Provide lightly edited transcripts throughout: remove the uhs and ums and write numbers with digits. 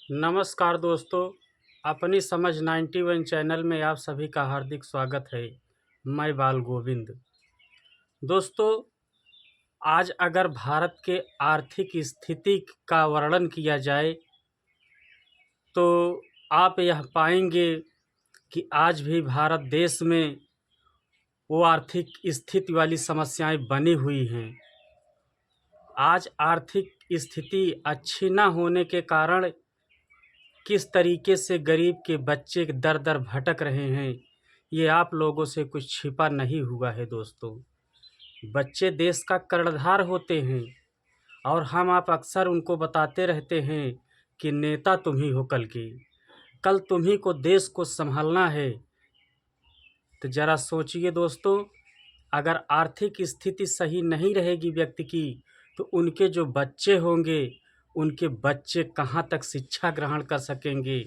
नमस्कार दोस्तों, अपनी समझ 91 चैनल में आप सभी का हार्दिक स्वागत है। मैं बाल गोविंद। दोस्तों, आज अगर भारत के आर्थिक स्थिति का वर्णन किया जाए तो आप यह पाएंगे कि आज भी भारत देश में वो आर्थिक स्थिति वाली समस्याएं बनी हुई हैं। आज आर्थिक स्थिति अच्छी ना होने के कारण किस तरीके से गरीब के बच्चे दर दर भटक रहे हैं, ये आप लोगों से कुछ छिपा नहीं हुआ है। दोस्तों, बच्चे देश का कर्णधार होते हैं और हम आप अक्सर उनको बताते रहते हैं कि नेता तुम ही हो, कल तुम ही को देश को संभालना है। तो ज़रा सोचिए दोस्तों, अगर आर्थिक स्थिति सही नहीं रहेगी व्यक्ति की तो उनके जो बच्चे होंगे, उनके बच्चे कहाँ तक शिक्षा ग्रहण कर सकेंगे,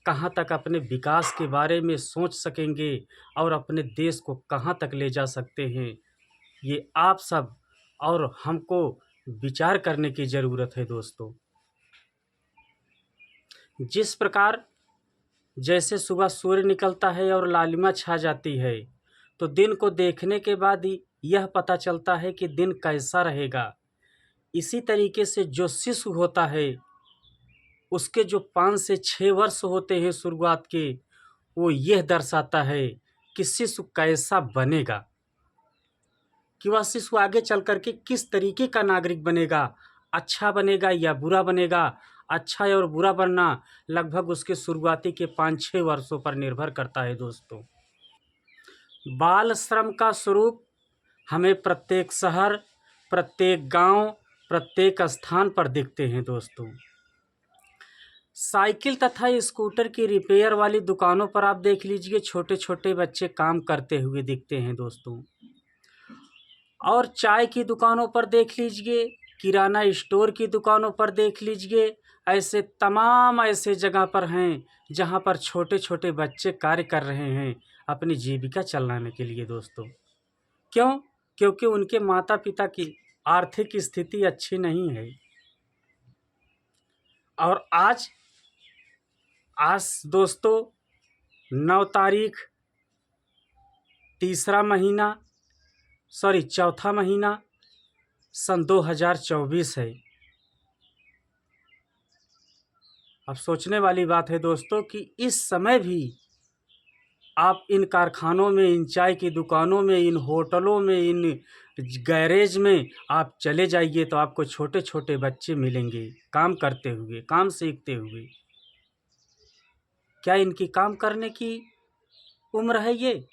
कहाँ तक अपने विकास के बारे में सोच सकेंगे और अपने देश को कहाँ तक ले जा सकते हैं। ये आप सब और हमको विचार करने की ज़रूरत है। दोस्तों, जिस प्रकार जैसे सुबह सूर्य निकलता है और लालिमा छा जाती है, तो दिन को देखने के बाद ही यह पता चलता है कि दिन कैसा रहेगा। इसी तरीके से जो शिशु होता है, उसके जो 5 से 6 वर्ष होते हैं शुरुआत के, वो यह दर्शाता है कि शिशु कैसा बनेगा, कि वह शिशु आगे चल कर के किस तरीके का नागरिक बनेगा, अच्छा बनेगा या बुरा बनेगा। अच्छा और बुरा बनना लगभग उसके शुरुआती के 5-6 वर्षों पर निर्भर करता है। दोस्तों, बाल श्रम का स्वरूप हमें प्रत्येक शहर, प्रत्येक गांव, प्रत्येक स्थान पर दिखते हैं। दोस्तों, साइकिल तथा स्कूटर की रिपेयर वाली दुकानों पर आप देख लीजिए, छोटे छोटे बच्चे काम करते हुए दिखते हैं। दोस्तों, और चाय की दुकानों पर देख लीजिए, किराना स्टोर की दुकानों पर देख लीजिए, ऐसे तमाम ऐसे जगह पर हैं जहां पर छोटे छोटे बच्चे कार्य कर रहे हैं अपनी जीविका चलाने के लिए। दोस्तों, क्यों? क्योंकि उनके माता पिता की आर्थिक स्थिति अच्छी नहीं है। और आज आज दोस्तों 9 तारीख, चौथा महीना सन 2024 है। अब सोचने वाली बात है दोस्तों कि इस समय भी आप इन कारखानों में, इन चाय की दुकानों में, इन होटलों में, इन गैरेज में आप चले जाइए तो आपको छोटे छोटे बच्चे मिलेंगे काम करते हुए, काम सीखते हुए। क्या इनकी काम करने की उम्र है ये?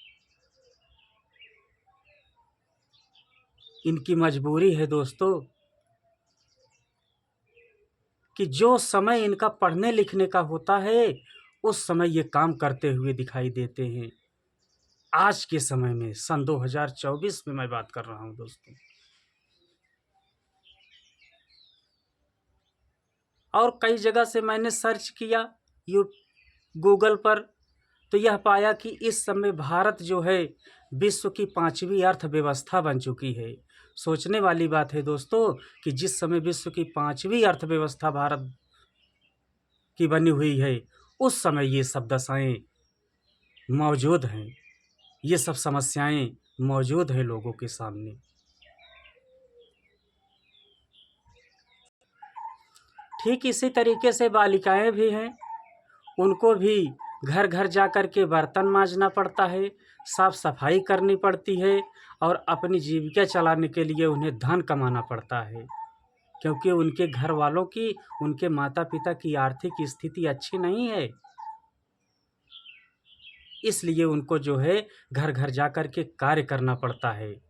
इनकी मजबूरी है दोस्तों कि जो समय इनका पढ़ने लिखने का होता है, उस समय ये काम करते हुए दिखाई देते हैं। आज के समय में सन 2024 में मैं बात कर रहा हूं दोस्तों। और कई जगह से मैंने सर्च किया गूगल पर, तो यह पाया कि इस समय भारत जो है विश्व की 5वीं अर्थव्यवस्था बन चुकी है। सोचने वाली बात है दोस्तों कि जिस समय विश्व की 5वीं अर्थव्यवस्था भारत की बनी हुई है, उस समय ये सब दशाएं मौजूद हैं, ये सब समस्याएं मौजूद हैं लोगों के सामने। ठीक इसी तरीके से बालिकाएं भी हैं, उनको भी घर घर जा कर के बर्तन मांजना पड़ता है, साफ सफाई करनी पड़ती है और अपनी जीविका चलाने के लिए उन्हें धन कमाना पड़ता है, क्योंकि उनके घर वालों की, उनके माता पिता की आर्थिक स्थिति अच्छी नहीं है। इसलिए उनको जो है घर घर जा कर के कार्य करना पड़ता है,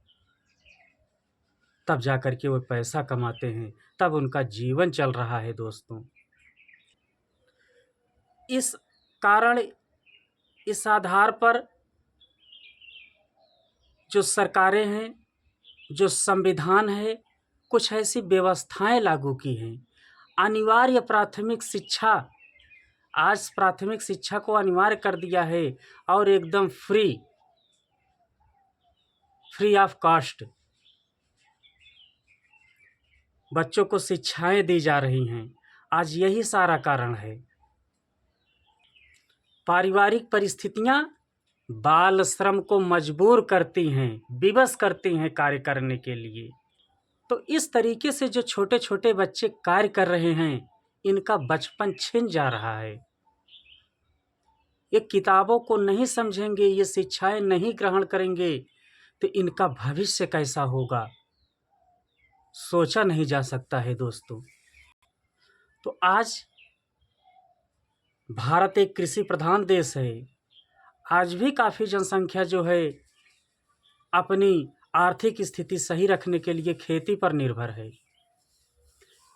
तब जा कर के वो पैसा कमाते हैं, तब उनका जीवन चल रहा है। दोस्तों, इस कारण, इस आधार पर जो सरकारें हैं, जो संविधान है, कुछ ऐसी व्यवस्थाएं लागू की हैं। अनिवार्य प्राथमिक शिक्षा, आज प्राथमिक शिक्षा को अनिवार्य कर दिया है और एकदम फ्री ऑफ कॉस्ट बच्चों को शिक्षाएं दी जा रही हैं। आज यही सारा कारण है। पारिवारिक परिस्थितियां बाल श्रम को मजबूर करती हैं, विवश करती हैं कार्य करने के लिए। तो इस तरीके से जो छोटे छोटे बच्चे कार्य कर रहे हैं, इनका बचपन छिन जा रहा है। ये किताबों को नहीं समझेंगे, ये शिक्षाएं नहीं ग्रहण करेंगे, तो इनका भविष्य कैसा होगा, सोचा नहीं जा सकता है दोस्तों। तो आज भारत एक कृषि प्रधान देश है। आज भी काफ़ी जनसंख्या जो है अपनी आर्थिक स्थिति सही रखने के लिए खेती पर निर्भर है।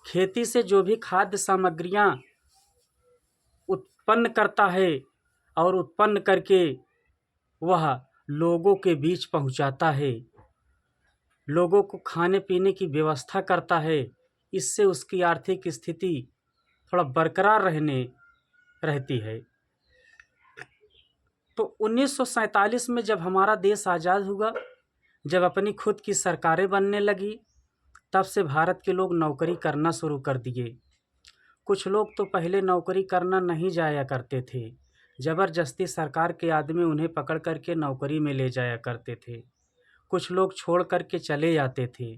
खेती से जो भी खाद्य सामग्रियां उत्पन्न करता है और उत्पन्न करके वह लोगों के बीच पहुंचाता है, लोगों को खाने पीने की व्यवस्था करता है, इससे उसकी आर्थिक स्थिति थोड़ा बरकरार रहती है। तो 1947 में जब हमारा देश आज़ाद हुआ, जब अपनी खुद की सरकारें बनने लगी, तब से भारत के लोग नौकरी करना शुरू कर दिए। कुछ लोग तो पहले नौकरी करना नहीं जाया करते थे, ज़बरदस्ती सरकार के आदमी उन्हें पकड़ करके नौकरी में ले जाया करते थे। कुछ लोग छोड़ करके चले जाते थे।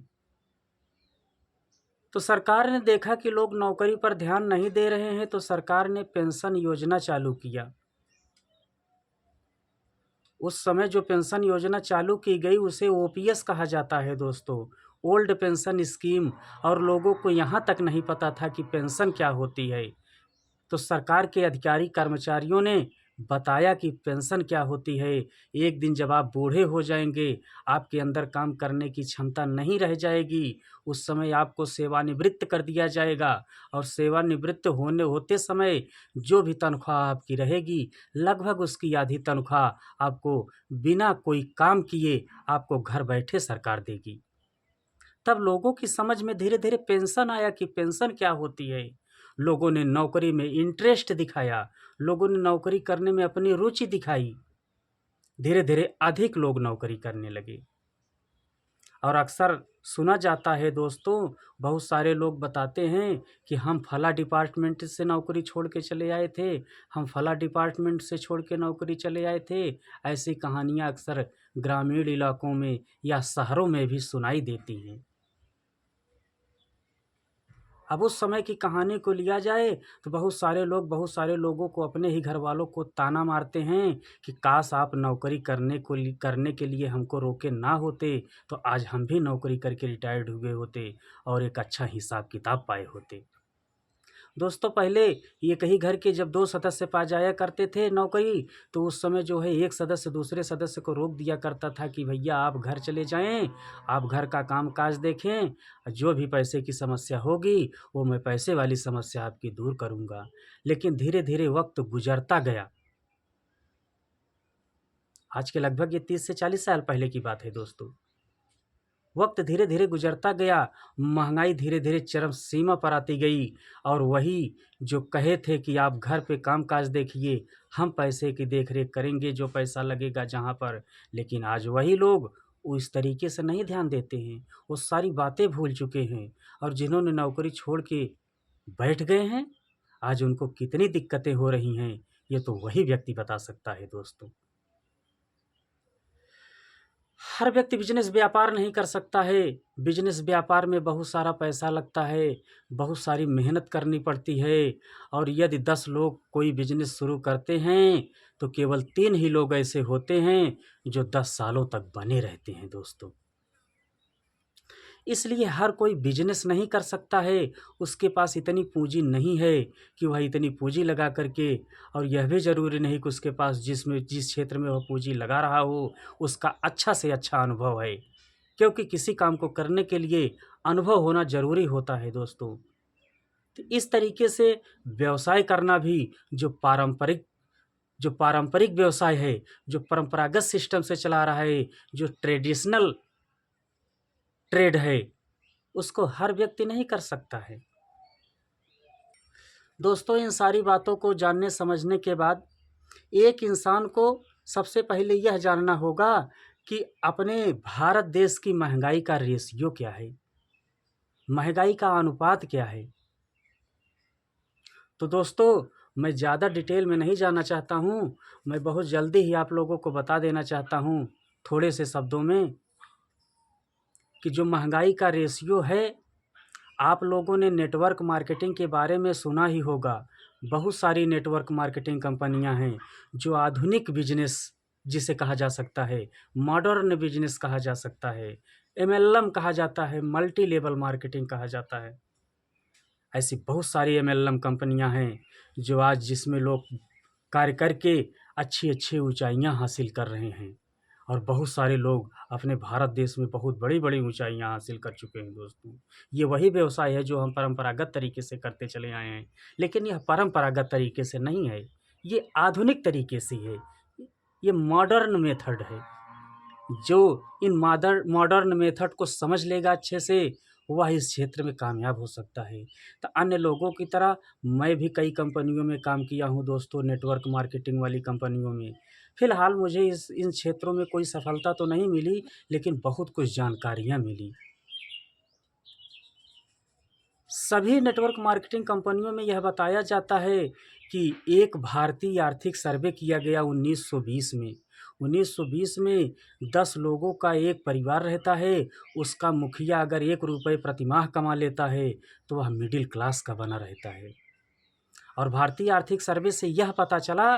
तो सरकार ने देखा कि लोग नौकरी पर ध्यान नहीं दे रहे हैं, तो सरकार ने पेंशन योजना चालू किया। उस समय जो पेंशन योजना चालू की गई उसे ओपीएस कहा जाता है दोस्तों, ओल्ड पेंशन स्कीम। और लोगों को यहाँ तक नहीं पता था कि पेंशन क्या होती है। तो सरकार के अधिकारी कर्मचारियों ने बताया कि पेंशन क्या होती है। एक दिन जब आप बूढ़े हो जाएंगे, आपके अंदर काम करने की क्षमता नहीं रह जाएगी, उस समय आपको सेवानिवृत्त कर दिया जाएगा। और सेवानिवृत्त होते समय जो भी तनख्वाह आपकी रहेगी, लगभग उसकी आधी तनख्वाह आपको बिना कोई काम किए आपको घर बैठे सरकार देगी। तब लोगों की समझ में धीरे धीरे पेंशन आया कि पेंशन क्या होती है। लोगों ने नौकरी में इंटरेस्ट दिखाया, लोगों ने नौकरी करने में अपनी रुचि दिखाई। धीरे धीरे अधिक लोग नौकरी करने लगे। और अक्सर सुना जाता है दोस्तों, बहुत सारे लोग बताते हैं कि हम फला डिपार्टमेंट से नौकरी छोड़ के चले आए थे, हम फला डिपार्टमेंट से छोड़ के नौकरी चले आए थे। ऐसी कहानियाँ अक्सर ग्रामीण इलाकों में या शहरों में भी सुनाई देती हैं। अब उस समय की कहानी को लिया जाए तो बहुत सारे लोगों को, अपने ही घर वालों को ताना मारते हैं कि काश आप नौकरी करने के लिए हमको रोके ना होते, तो आज हम भी नौकरी करके रिटायर्ड हुए होते और एक अच्छा हिसाब किताब पाए होते। दोस्तों, पहले एक ही घर के जब 2 सदस्य पा जाया करते थे नौकरी, तो उस समय जो है एक सदस्य दूसरे सदस्य को रोक दिया करता था कि भैया आप घर चले जाएं, आप घर का काम काज देखें, जो भी पैसे की समस्या होगी वो मैं पैसे वाली समस्या आपकी दूर करूंगा। लेकिन धीरे धीरे वक्त गुजरता गया। आज के लगभग ये 30 से 40 साल पहले की बात है दोस्तों। वक्त धीरे धीरे गुजरता गया, महंगाई धीरे धीरे चरम सीमा पर आती गई। और वही जो कहे थे कि आप घर पे काम काज देखिए, हम पैसे की देख रेख करेंगे, जो पैसा लगेगा जहाँ पर, लेकिन आज वही लोग उस तरीके से नहीं ध्यान देते हैं, वो सारी बातें भूल चुके हैं। और जिन्होंने नौकरी छोड़ के बैठ गए हैं, आज उनको कितनी दिक्कतें हो रही हैं, ये तो वही व्यक्ति बता सकता है दोस्तों। हर व्यक्ति बिजनेस व्यापार नहीं कर सकता है। बिजनेस व्यापार में बहुत सारा पैसा लगता है, बहुत सारी मेहनत करनी पड़ती है। और यदि 10 लोग कोई बिजनेस शुरू करते हैं, तो केवल 3 ही लोग ऐसे होते हैं जो 10 सालों तक बने रहते हैं दोस्तों। इसलिए हर कोई बिजनेस नहीं कर सकता है, उसके पास इतनी पूंजी नहीं है कि वह इतनी पूंजी लगा करके, और यह भी ज़रूरी नहीं कि उसके पास जिस क्षेत्र में वह पूंजी लगा रहा हो उसका अच्छा से अच्छा अनुभव है, क्योंकि किसी काम को करने के लिए अनुभव होना ज़रूरी होता है दोस्तों। तो इस तरीके से व्यवसाय करना भी, जो पारंपरिक व्यवसाय है, जो परंपरागत सिस्टम से चला रहा है, जो ट्रेडिशनल ट्रेड है, उसको हर व्यक्ति नहीं कर सकता है। दोस्तों, इन सारी बातों को जानने समझने के बाद एक इंसान को सबसे पहले यह जानना होगा कि अपने भारत देश की महंगाई का रेशियो क्या है, महंगाई का अनुपात क्या है। तो दोस्तों, मैं ज़्यादा डिटेल में नहीं जाना चाहता हूँ, मैं बहुत जल्दी ही आप लोगों को बता देना चाहता हूँ थोड़े से शब्दों में कि जो महंगाई का रेशियो है, आप लोगों ने नेटवर्क मार्केटिंग के बारे में सुना ही होगा। बहुत सारी नेटवर्क मार्केटिंग कंपनियां हैं जो आधुनिक बिजनेस जिसे कहा जा सकता है, मॉडर्न बिजनेस कहा जा सकता है, एमएलएम कहा जाता है, मल्टी लेवल मार्केटिंग कहा जाता है। ऐसी बहुत सारी एमएलएम कंपनियां हैं जो आज जिसमें लोग कार्य करके अच्छी-अच्छी ऊँचाइयाँ हासिल कर रहे हैं और बहुत सारे लोग अपने भारत देश में बहुत बड़ी-बड़ी ऊँचाइयाँ हासिल कर चुके हैं दोस्तों। ये वही व्यवसाय है जो हम परंपरागत तरीके से करते चले आए हैं, लेकिन यह परंपरागत तरीके से नहीं है, ये आधुनिक तरीके से है। ये मॉडर्न मेथड है। जो इन मॉडर्न मेथड को समझ लेगा अच्छे से, वह इस क्षेत्र में कामयाब हो सकता है। तो अन्य लोगों की तरह मैं भी कई कंपनियों में काम किया हूँ दोस्तों, नेटवर्क मार्केटिंग वाली कंपनियों में। फ़िलहाल मुझे इन क्षेत्रों में कोई सफलता तो नहीं मिली, लेकिन बहुत कुछ जानकारियाँ मिली। सभी नेटवर्क मार्केटिंग कंपनियों में यह बताया जाता है कि एक भारतीय आर्थिक सर्वे किया गया 1920 में। 1920 में 10 लोगों का एक परिवार रहता है, उसका मुखिया अगर ₹1 प्रतिमाह कमा लेता है, तो वह मिडिल क्लास का बना रहता है। और भारतीय आर्थिक सर्वे से यह पता चला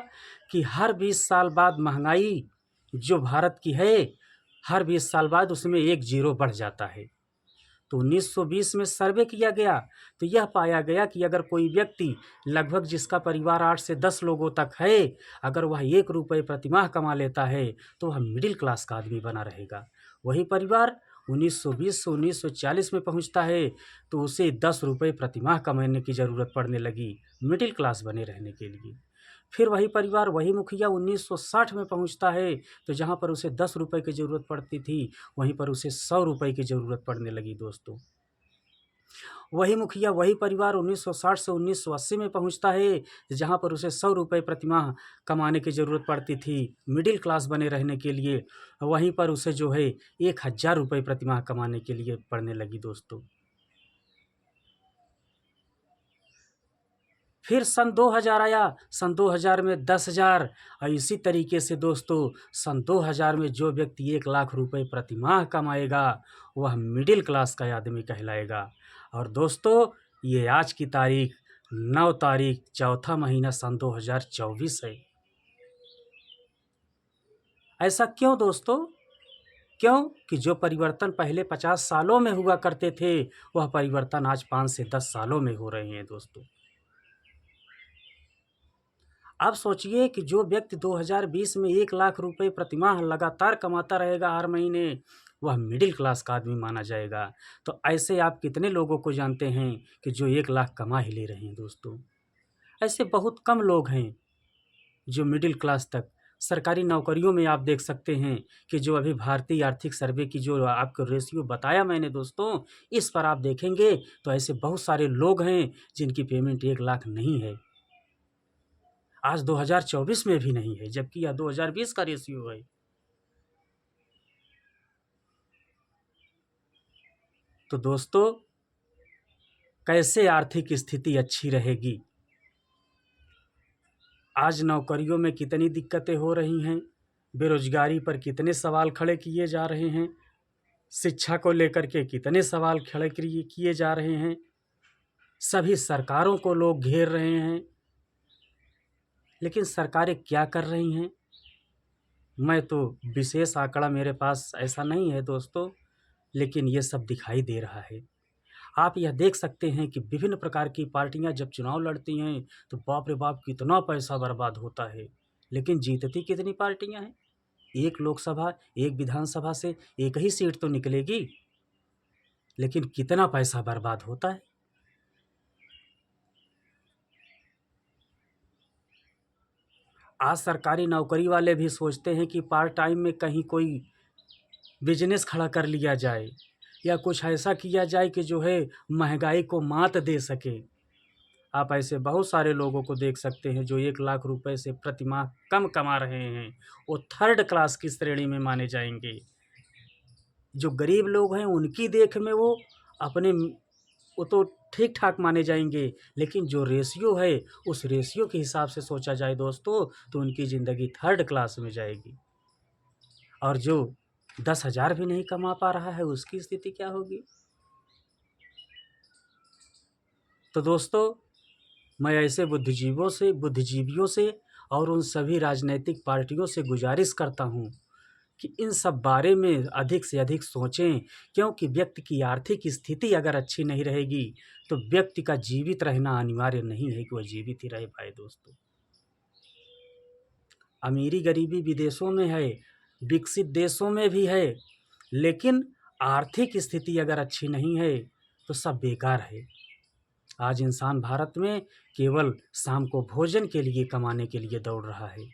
कि हर 20 साल बाद महंगाई जो भारत की है, हर 20 साल बाद उसमें 1 ज़ीरो बढ़ जाता है। तो 1920 में सर्वे किया गया, तो यह पाया गया कि अगर कोई व्यक्ति लगभग जिसका परिवार 8 से 10 लोगों तक है, अगर वह ₹1 प्रतिमाह कमा लेता है, तो वह मिडिल क्लास का आदमी बना रहेगा। वही परिवार 1920 से 1940 में पहुंचता है, तो उसे ₹10 प्रतिमाह कमाने की ज़रूरत पड़ने लगी, मिडिल क्लास बने रहने के लिए। फिर वही परिवार, वही मुखिया 1960 में पहुंचता है, तो जहां पर उसे ₹10 की ज़रूरत पड़ती थी, वहीं पर उसे ₹100 की ज़रूरत पड़ने लगी दोस्तों। वही मुखिया, वही परिवार 1960 से 1980 में पहुंचता है, जहां पर उसे ₹100 प्रतिमाह कमाने की ज़रूरत पड़ती थी, मिडिल क्लास बने रहने के लिए। वहीं पर उसे जो है ₹1000 प्रतिमाह कमाने के लिए पड़ने लगी दोस्तों। फिर सन 2000 आया, सन 2000 में 10,000 और इसी तरीके से दोस्तों सन 2000 में जो व्यक्ति ₹1,00,000 प्रतिमाह कमाएगा, वह मिडिल क्लास का आदमी कहलाएगा। और दोस्तों ये आज की तारीख 9 तारीख चौथा महीना सन 2024 है। ऐसा क्यों दोस्तों? क्यों? कि जो परिवर्तन पहले 50 सालों में हुआ करते थे, वह परिवर्तन आज 5 से 10 सालों में हो रहे हैं दोस्तों। आप सोचिए कि जो व्यक्ति 2020 में ₹1,00,000 प्रतिमाह लगातार कमाता रहेगा हर महीने, वह मिडिल क्लास का आदमी माना जाएगा। तो ऐसे आप कितने लोगों को जानते हैं कि जो 1,00,000 कमा ही ले रहे हैं दोस्तों? ऐसे बहुत कम लोग हैं जो मिडिल क्लास तक सरकारी नौकरियों में आप देख सकते हैं कि जो अभी भारतीय आर्थिक सर्वे की जो आपको रेशियो बताया मैंने दोस्तों, इस पर आप देखेंगे तो ऐसे बहुत सारे लोग हैं जिनकी पेमेंट 1,00,000 नहीं है। आज 2024 में भी नहीं है, जबकि यह 2020 का रेशियो है। तो दोस्तों कैसे आर्थिक स्थिति अच्छी रहेगी? आज नौकरियों में कितनी दिक्कतें हो रही हैं, बेरोजगारी पर कितने सवाल खड़े किए जा रहे हैं, शिक्षा को लेकर के कितने सवाल खड़े किए जा रहे हैं, सभी सरकारों को लोग घेर रहे हैं, लेकिन सरकारें क्या कर रही हैं? मैं तो विशेष आंकड़ा मेरे पास ऐसा नहीं है दोस्तों, लेकिन ये सब दिखाई दे रहा है। आप यह देख सकते हैं कि विभिन्न प्रकार की पार्टियां जब चुनाव लड़ती हैं, तो बाप रे बाप कितना पैसा बर्बाद होता है, लेकिन जीतती कितनी पार्टियां हैं? एक लोकसभा, एक विधानसभा से एक ही सीट तो निकलेगी, लेकिन कितना पैसा बर्बाद होता है। आज सरकारी नौकरी वाले भी सोचते हैं कि पार्ट टाइम में कहीं कोई बिजनेस खड़ा कर लिया जाए या कुछ ऐसा किया जाए कि जो है महंगाई को मात दे सके। आप ऐसे बहुत सारे लोगों को देख सकते हैं जो ₹1,00,000 से प्रति माह कम कमा रहे हैं, वो थर्ड क्लास की श्रेणी में माने जाएंगे। जो गरीब लोग हैं उनकी देख में वो अपने वो तो ठीक ठाक माने जाएंगे, लेकिन जो रेशियो है उस रेशियो के हिसाब से सोचा जाए दोस्तों तो उनकी ज़िंदगी थर्ड क्लास में जाएगी। और जो 10,000 भी नहीं कमा पा रहा है उसकी स्थिति क्या होगी। तो दोस्तों, मैं ऐसे बुद्धिजीवियों से और उन सभी राजनीतिक पार्टियों से गुजारिश करता हूँ कि इन सब बारे में अधिक से अधिक सोचें, क्योंकि व्यक्ति की आर्थिक स्थिति अगर अच्छी नहीं रहेगी तो व्यक्ति का जीवित रहना अनिवार्य नहीं है कि वह जीवित ही रह पाए दोस्तों। अमीरी गरीबी विदेशों में है, विकसित देशों में भी है, लेकिन आर्थिक स्थिति अगर अच्छी नहीं है तो सब बेकार है। आज इंसान भारत में केवल शाम को भोजन के लिए कमाने के लिए दौड़ रहा है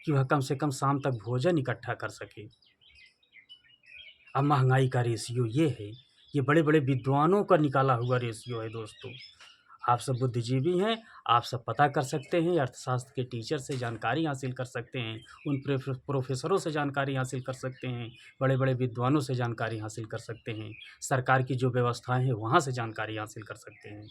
कि वह कम से कम शाम तक भोजन इकट्ठा कर सके। अब महंगाई का रेशियो ये है, ये बड़े बड़े विद्वानों का निकाला हुआ रेशियो है दोस्तों। आप सब बुद्धिजीवी हैं, आप सब पता कर सकते हैं, अर्थशास्त्र के टीचर से जानकारी हासिल कर सकते हैं, उन प्रोफेसरों से जानकारी हासिल कर सकते हैं, बड़े बड़े विद्वानों से जानकारी हासिल कर सकते हैं, सरकार की जो व्यवस्थाएं हैं वहाँ से जानकारी हासिल कर सकते हैं।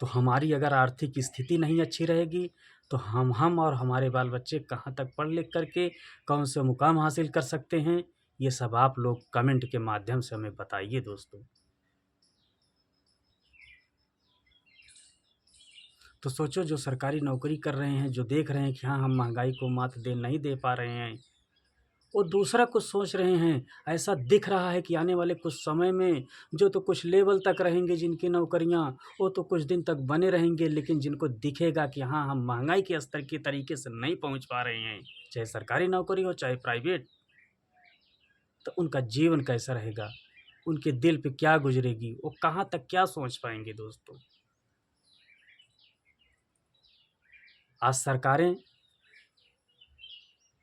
तो हमारी अगर आर्थिक स्थिति नहीं अच्छी रहेगी तो हम और हमारे बाल बच्चे कहाँ तक पढ़ लिख करके कौन से मुकाम हासिल कर सकते हैं, ये सब आप लोग कमेंट के माध्यम से हमें बताइए दोस्तों। तो सोचो, जो सरकारी नौकरी कर रहे हैं, जो देख रहे हैं कि हाँ हम महंगाई को मात नहीं दे पा रहे हैं, वो दूसरा कुछ सोच रहे हैं। ऐसा दिख रहा है कि आने वाले कुछ समय में जो तो कुछ लेवल तक रहेंगे जिनकी नौकरियां, वो तो कुछ दिन तक बने रहेंगे, लेकिन जिनको दिखेगा कि हाँ हम महंगाई के स्तर के तरीके से नहीं पहुंच पा रहे हैं, चाहे सरकारी नौकरी हो चाहे प्राइवेट, तो उनका जीवन कैसा रहेगा, उनके दिल पे क्या गुजरेगी, वो कहाँ तक क्या सोच पाएंगे दोस्तों। आज सरकारें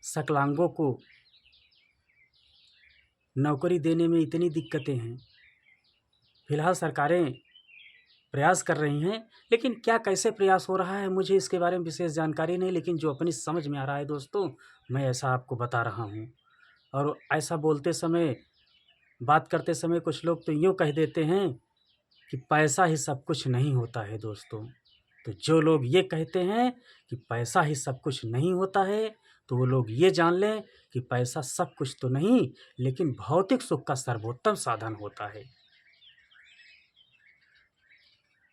सकलांगों को नौकरी देने में इतनी दिक्कतें हैं। फिलहाल सरकारें प्रयास कर रही हैं, लेकिन क्या कैसे प्रयास हो रहा है मुझे इसके बारे में विशेष जानकारी नहीं, लेकिन जो अपनी समझ में आ रहा है दोस्तों मैं ऐसा आपको बता रहा हूँ। और ऐसा बोलते समय, बात करते समय कुछ लोग तो यूँ कह देते हैं कि पैसा ही सब कुछ नहीं होता है दोस्तों। तो जो लोग ये कहते हैं कि पैसा ही सब कुछ नहीं होता है, तो वो लोग ये जान लें कि पैसा सब कुछ तो नहीं, लेकिन भौतिक सुख का सर्वोत्तम साधन होता है।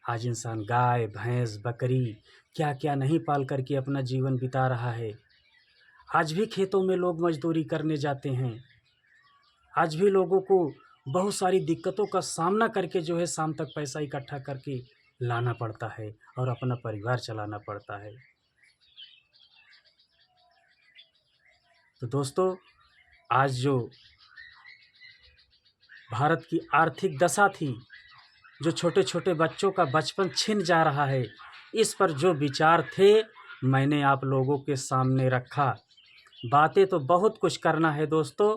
आज इंसान गाय, भैंस, बकरी क्या क्या नहीं पाल करके अपना जीवन बिता रहा है। आज भी खेतों में लोग मजदूरी करने जाते हैं। आज भी लोगों को बहुत सारी दिक्कतों का सामना करके जो है शाम तक पैसा इकट्ठा करके लाना पड़ता है और अपना परिवार चलाना पड़ता है। तो दोस्तों, आज जो भारत की आर्थिक दशा थी, जो छोटे छोटे बच्चों का बचपन छिन जा रहा है, इस पर जो विचार थे मैंने आप लोगों के सामने रखा। बातें तो बहुत कुछ करना है दोस्तों,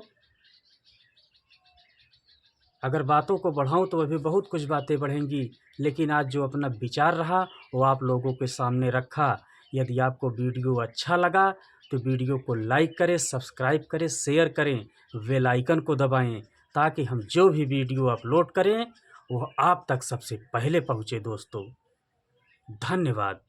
अगर बातों को बढ़ाऊं तो अभी बहुत कुछ बातें बढ़ेंगी, लेकिन आज जो अपना विचार रहा वो आप लोगों के सामने रखा। यदि आपको वीडियो अच्छा लगा तो वीडियो को लाइक करें, सब्सक्राइब करें, शेयर करें, बेल आइकन को दबाएं, ताकि हम जो भी वीडियो अपलोड करें वो आप तक सबसे पहले पहुंचे दोस्तों। धन्यवाद।